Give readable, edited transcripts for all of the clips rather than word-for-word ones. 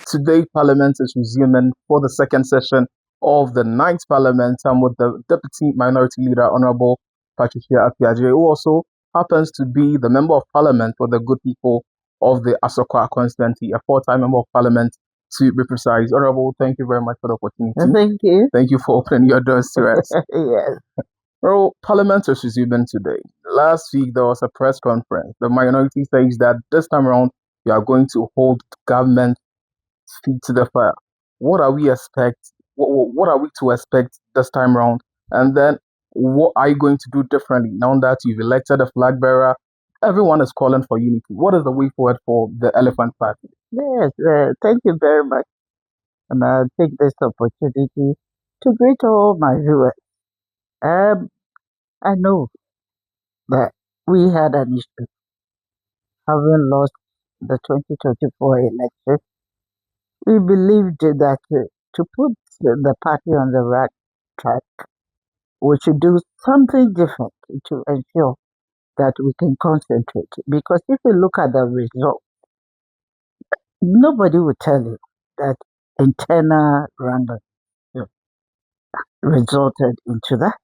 Today, Parliament is resuming for the second session of the ninth Parliament. I'm with the Deputy Minority Leader, Honorable Patricia Appiagyei, who also happens to be the Member of Parliament for the good people of the Asokwa constituency, a four-time Member of Parliament to be precise. Honorable, thank you very much for the opportunity. Thank you. Thank you for opening your doors to us. Yes. Well, Parliament is resuming today. Last week, there was a press conference. The minority says that this time around, we are going to hold government feet to the fire. What are we expect? What are we to expect this time around? And then, what are you going to do differently now that you've elected a flag bearer? Everyone is calling for unity. What is the way forward for the Elephant Party? Yes. Thank you very much. And I'll take this opportunity to greet all my viewers. I know that we had an issue having lost the 2024 election. We believed that to put the party on the right track, we should do something different to ensure that we can concentrate. Because if you look at the result, nobody will tell you that internal random resulted into that.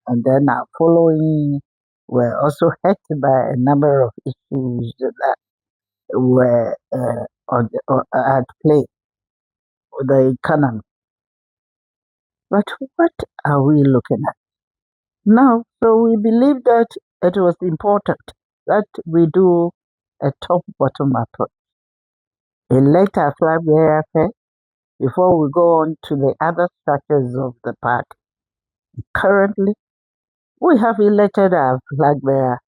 And then our following were also hit by a number of issues that were at play with the economy. But what are we looking at now? So we believe that it was important that we do a top-bottom approach. Elect our flag bearer first before we go on to the other structures of the party. Currently, we have elected our flag bearer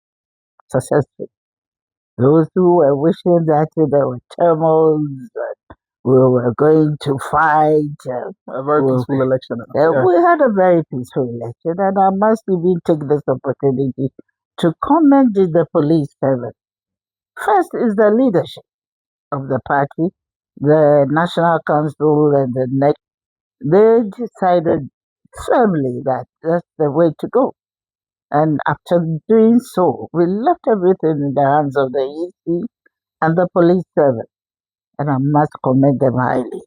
successfully. Those who were wishing that there were turmoils, we were going to fight. A very peaceful election. We had a very peaceful election, and I must even take this opportunity to commend the police service. First is the leadership of the party, the National Council, and the NEC. They decided firmly that that's the way to go. And after doing so, we left everything in the hands of the EC and the police service. And I must commend them highly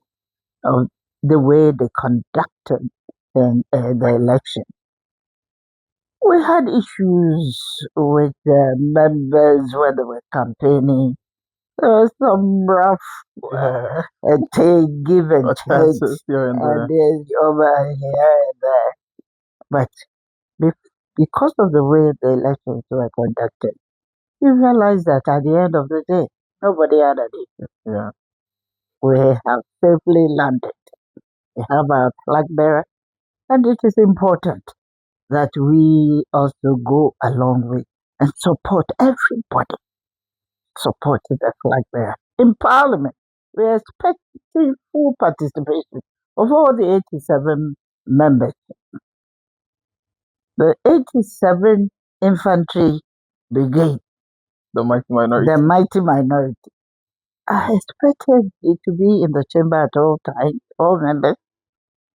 of the way they conducted the election. We had issues with members when they were campaigning. There was some rough give and take, and there's over here and there. But because of the way the elections were conducted, you realize that at the end of the day, nobody had an issue. Yeah. We have safely landed. We have our flag bearer, and it is important that we also go along with and support everybody. Support the flag bearer. In Parliament, we are expecting full participation of all the 87 members. The 87 Infantry Brigade, the mighty minority. I expected it to be in the chamber at all times, all members,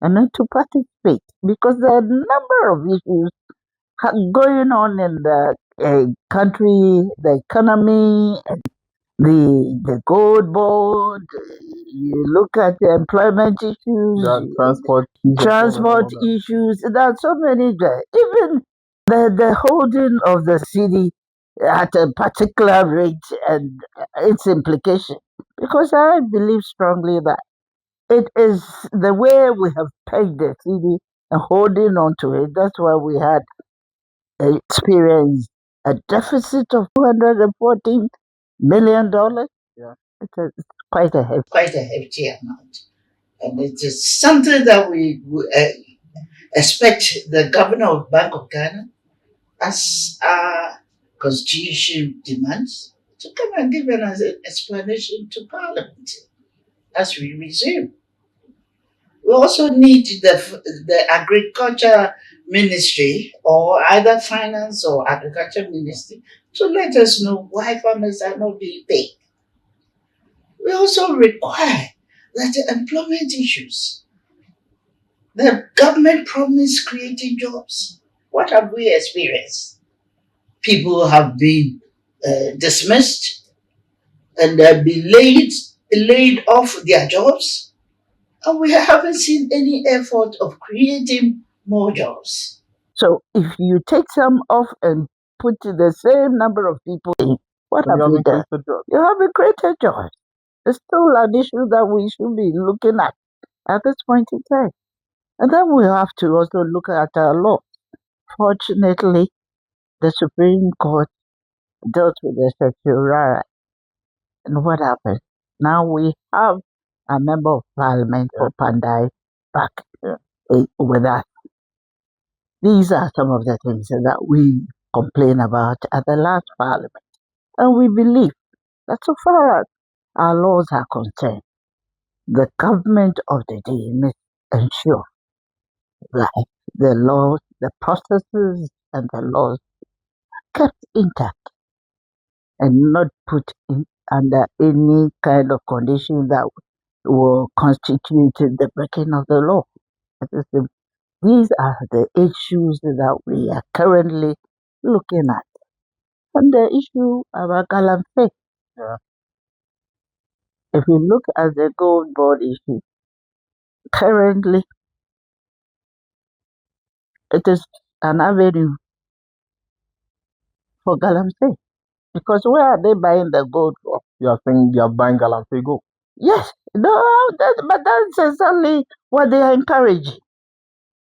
and then to participate because there are a number of issues going on in the country, the economy, the gold board. You look at the employment issues, transport issues. There are so many there. Even the holding of the city at a particular rate and its implication. Because I believe strongly that it is the way we have pegged the city and holding on to it. That's why we had experienced a deficit of $214 million. Yeah. It's quite a hefty amount. And it is something that we expect the governor of Bank of Ghana, as our constitution demands, to come and give an explanation to Parliament as we resume. We also need the Agriculture Ministry or either Finance or Agriculture Ministry to let us know why farmers are not being paid. We also require that the employment issues, the government promised creating jobs. What have we experienced? People have been dismissed and they've been laid laid off their jobs, and we haven't seen any effort of creating more jobs. So if you take some off and put the same number of people in, what Then have you you haven't done? created jobs. You haven't created jobs. It's still an issue that we should be looking at this point in time. And then we have to also look at our law. Fortunately, the Supreme Court dealt with the sexual right. And what happened? Now we have a member of parliament for Pandai back with us. These are some of the things that we complain about at the last parliament. And we believe that so far as our laws are concerned, the government of the day must ensure that the laws, the processes, and the laws kept intact and not put in under any kind of condition that will constitute the breaking of the law. These are the issues that we are currently looking at. And the issue about Galamsey, if you look at the gold board issue, currently it is an avenue for Galamsey. Because where are they buying the gold from? You are saying you are buying Galamsey gold. Yes, no, but that's exactly what they are encouraging.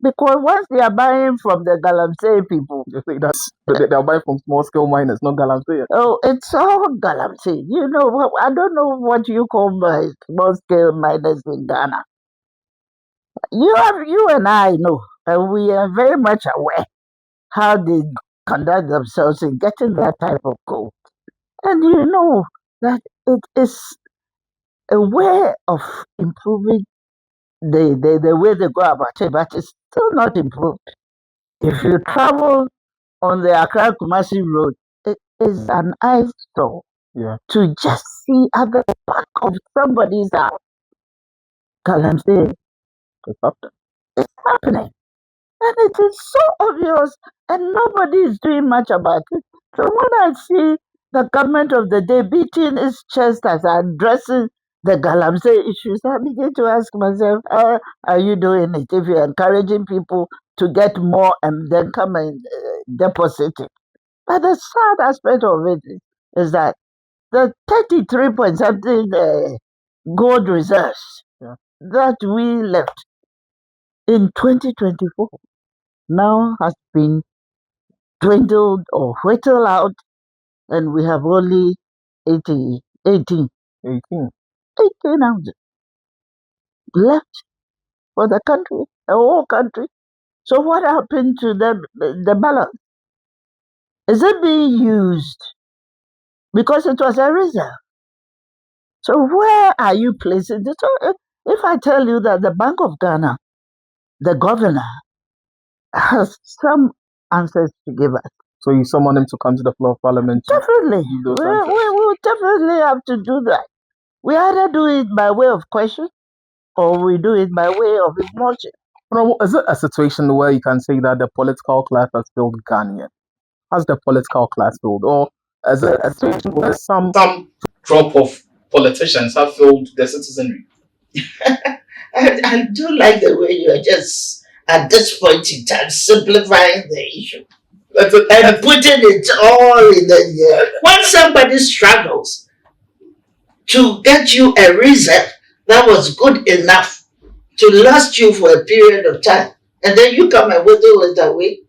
Because once they are buying from the Galamsey people, You say they are buying from small scale miners, not Galamsey. oh, it's all Galamsey. You know, I don't know what you call by small scale miners in Ghana. You and I know, and we are very much aware how they conduct themselves in getting that type of gold. And you know that it is a way of improving the way they go about it, but it's still not improved. If you travel on the Accra Kumasi Road, it is an eyesore to just see at the back of somebody's house. Galamsey, it's happening. And it is so obvious, and nobody is doing much about it. So when I see the government of the day beating its chest as addressing the Galamsey issues, I begin to ask myself, how are you doing it if you're encouraging people to get more and then come and deposit it? But the sad aspect of it is that the 33 point something gold reserves that we left in 2024 now has been dwindled or whittled out, and we have only 18 ounces left for the country, the whole country. So what happened to the balance? Is it being used? Because it was a reserve. So where are you placing it? So if I tell you that the Bank of Ghana, the governor, has some answers to give us. So you summon him to come to the floor of Parliament? Definitely. We will definitely have to do that. We either do it by way of question or we do it by way of emotion. Is it a situation where you can say that the political class has failed Ghanaian? Has the political class failed? Or is it a situation where some drop of politicians have failed the citizenry? I do like the way you are just, at this point in time, simplifying the issue and putting it all in the when somebody struggles to get you a reserve that was good enough to last you for a period of time, and then you come and whittle it away,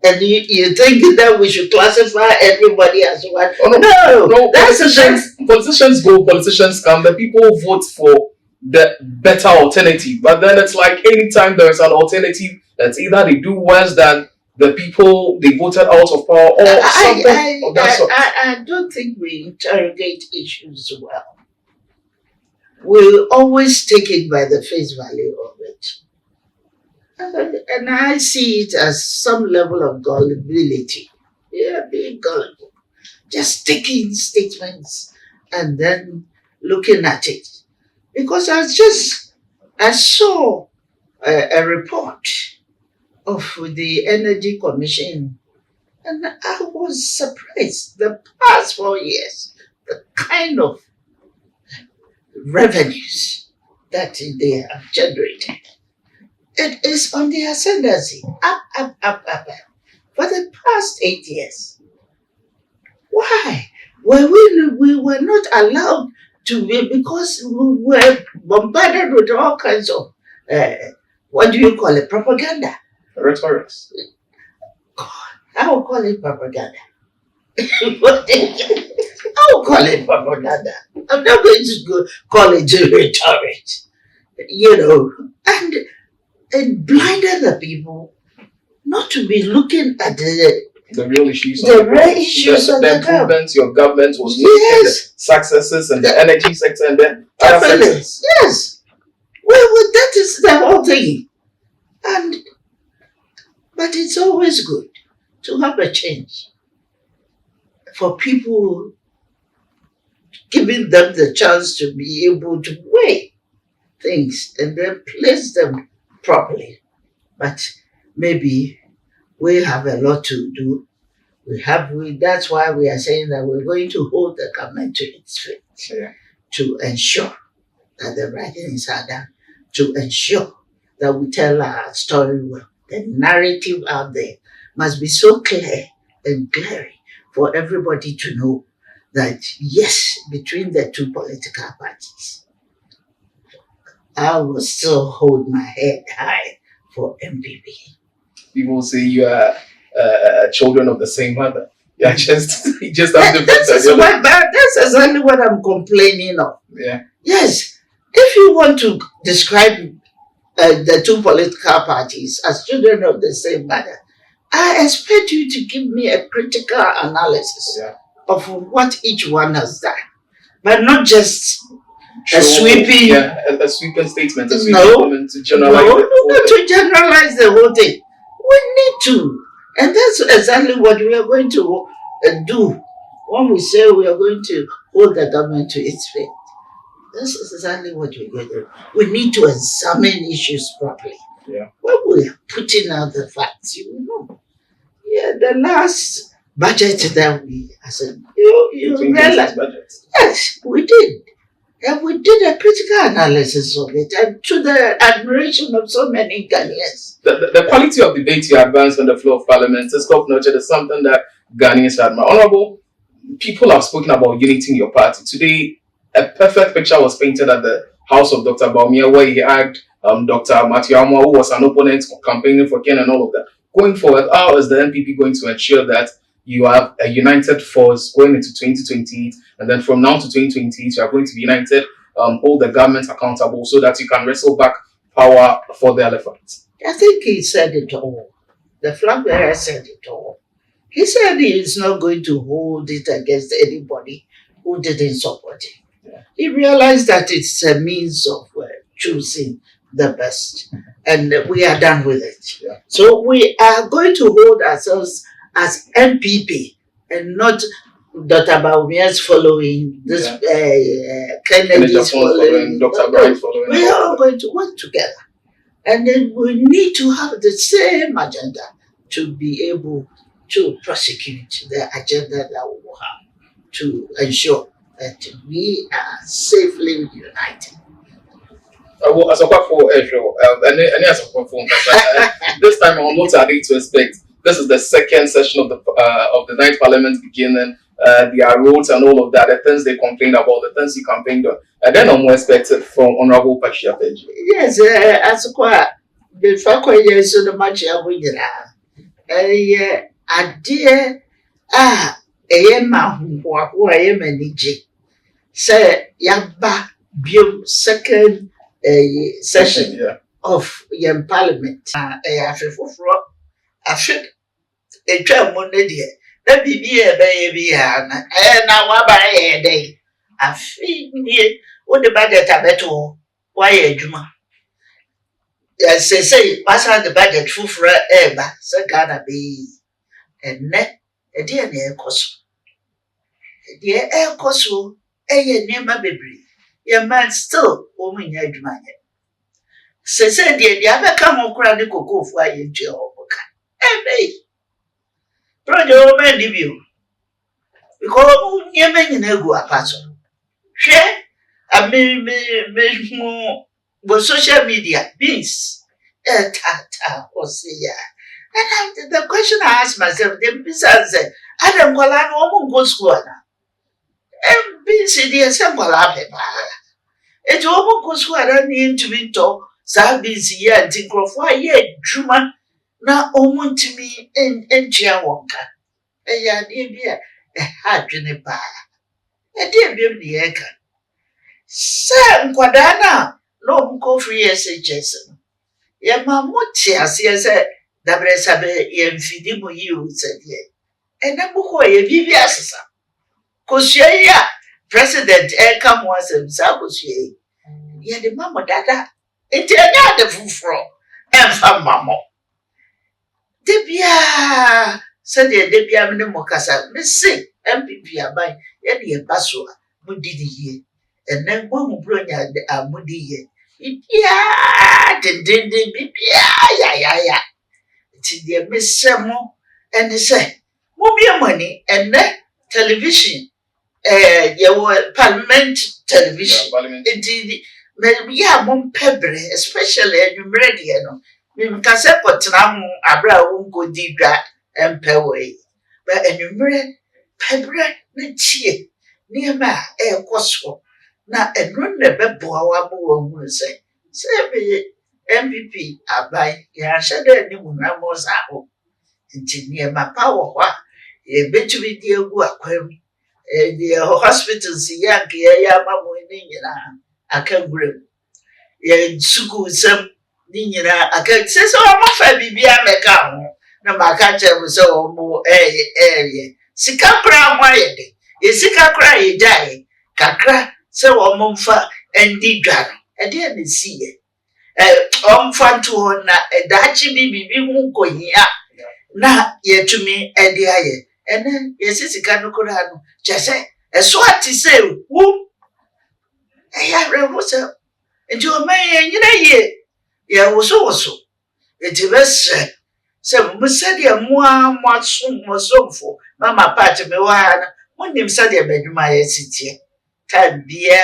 and you think that we should classify everybody as one? No, politicians go, politicians come, the people vote for the better alternative. But then it's like anytime there is an alternative, that's either they do worse than the people they voted out of power or something of that sort. I don't think we interrogate issues well. We always take it by the face value of it. And I see it as some level of gullibility. Yeah, being gullible. Just taking statements and then looking at it. Because I saw a report of the Energy Commission, and I was surprised. The past 4 years, the kind of revenues that they have generated. It is on the ascendancy, up. For the past 8 years. Why? Well, we were not allowed to be, because we were bombarded with all kinds of, what do you call it, propaganda. Rhetorics. I will call it propaganda. I will call it propaganda. I'm not going to call it rhetoric. And it blinded the people not to be looking at the real issues. The real issues of the improvements your government was making, the successes in the energy sector and the other sectors. Yes. Well, that is the whole thing. But it's always good to have a change for people, giving them the chance to be able to weigh things and then place them properly. But maybe we have a lot to do. That's why we are saying that we're going to hold the government to its feet, to ensure that the writings are done, to ensure that we tell our story well. The narrative out there must be so clear and glaring for everybody to know that, yes, between the two political parties, I will still hold my head high for MPP. People say you are children of the same mother. Yeah, just have different. That's exactly what I'm complaining of. Yeah. Yes, if you want to describe the two political parties as children of the same mother, I expect you to give me a critical analysis of what each one has done, but not just a sweeping. A sweeping statement. To generalize the whole thing. We need to, and that's exactly what we are going to do when we say we are going to hold the government to its feet. This is exactly what we're going to do. We need to examine issues properly. Yeah. When we are putting out the facts, you know. Yeah, the last budget that you realize. Yes, we did. And we did a critical analysis of it, and to the admiration of so many Ghanaians. The quality of debate you advance on the floor of Parliament is something that Ghanaians admire. Honorable, people have spoken about unity in your party. Today, a perfect picture was painted at the house of Dr. Baumia, where he had Dr. Matthew Amwa, who was an opponent campaigning for Ken and all of that. Going forward, how is the NPP going to ensure that you have a united force going into 2028, and then from now to 2028, you are going to be united, hold the government accountable so that you can wrestle back power for the elephant? I think he said it all. The flag bearer said it all. He said he is not going to hold it against anybody who didn't support him. Yeah. He realized that it's a means of choosing the best, and we are done with it. Yeah. So we are going to hold ourselves as MPP and not Dr. Baumia's following, this Kennedy's following, Dr. Bright following. We are all going to work together. And then we need to have the same agenda to be able to prosecute the agenda that we will have to ensure that we are safely united. Asokwa for any Asokwa for this time I'm not ready to expect. This is the second session of the ninth Parliament beginning. There are roads and all of that. The things they complained about, the things he campaigned on. And then I'm more expected from Honorable Patricia Appiagyei. Yes, Asokwa, before I so the match I win it. Idea who I am a DJ. Say Yaba Bium second session of Yam Parliament. I should a tram one day. That be a baby, and now I buy a day. I feel what the budget a better. Why a Juma? Yes, say, pass on the budget for ever, so gotta be a net, a dear near cost. A dear air cost, a near my baby. Your man still, woman, your Juma. Say, dear, the other come on, cranny cocoa for a job. Hey, Brother, man, debut. Because you may go a person. Share social media, beans. Tata, or say, and the question I asked myself, the business said, I don't go along, go school. And beans in the assembly. It won't go school, I don't need to be told. Sabis here and think of why, Juma. Now, to me and chair wonka. Dear, a hard journey by. A dear baby, Sam Quadana, no go free as a Jason. Yamamuti, as he said, Dabrasabe, Yamfidimu, you said ye. And Namukoy, Viviasa. Cosia, President, come once himself, Cosia. Yet the mamma dada, it's another fufro, and from mamma. Debia, said the Debia Minimocasa, Miss Sing, MPP, by any Basua, Mudidi. And then one who brought a moody. Yeah, yeah. It's the Miss Samo and they say, move your money and then television. Your Parliament television. Indeed, maybe Mom Pebble, especially a new radio. Because I got Nam Abra won't go deep and pay away. But a new Pebble, the cheer near my air cosmo. Na enro na beboa wa bo hu se be MVP abai ya hye ni mu na mo sa ho engineer ma power kwa e betumi di egu akwam the hospitals ya ke ya ma mo ni nyina akagure ye suku sam ni nyina akase so ma fa bibia meka ho na ma ka che so mo sika kra ho ye de sika kra ye dai kakra so omfa endi dwar e de na si ye omfa to na dachi bibi hu kohia na yetumi e de aye ene yesisika no kora no chese eso ati se wu ya rewo se nti o man nyina ye ya woso enti bese se musa de mo somfo mama part me wa na monim sa de badwuma yesitie Tabia,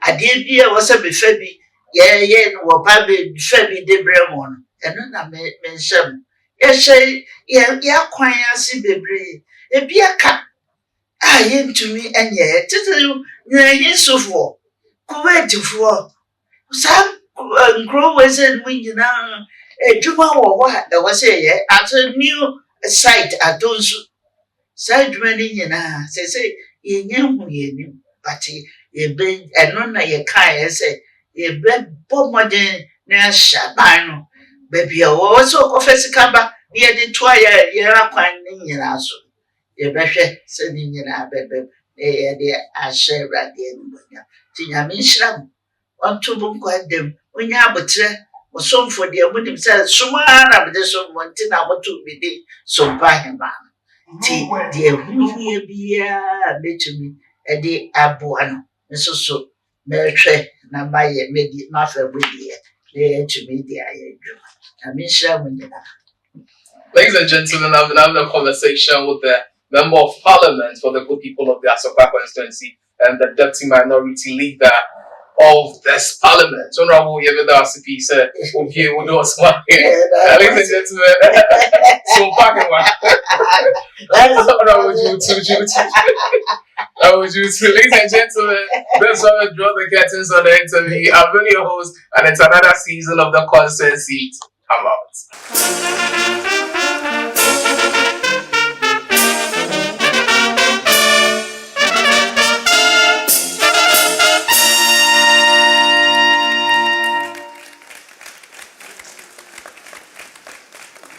I did be a was a befabi, no, Pabi, Fabi de Bremon, and then I mention. Yes, say, quite see baby, a beer cup. I am to me, and yet, you, so for. Kuwait for some growers and when you know, a Juma or what, I was a at a new site at those side running in a say, you but ye been and none ye kind say ye been bomarding near Shabano. Baby, also confess camba near the twire ye are finding in us. Ye better sending in our baby, dear, I share at the end. Tina Mishram, one to boom quite them when you have a tre or some for the women themselves. So man, this one thing I want to be so by him. Dear, who here be to me. Edi abuano nso so mehwe na maye medi mafa budi e etumi di ayedwo na minhira munyina. Ladies and gentlemen, I've been having a conversation with the Member of Parliament for the good people of the Asokwa constituency and the Deputy Minority Leader of this Parliament. Honorable Yevida Asipi said, okay, we'll do us one here. Ladies and gentlemen, so packing one. Ladies and gentlemen, that's why we draw the curtains on the interview. I'm really your host, and it's another season of the Consent Seat. I'm out.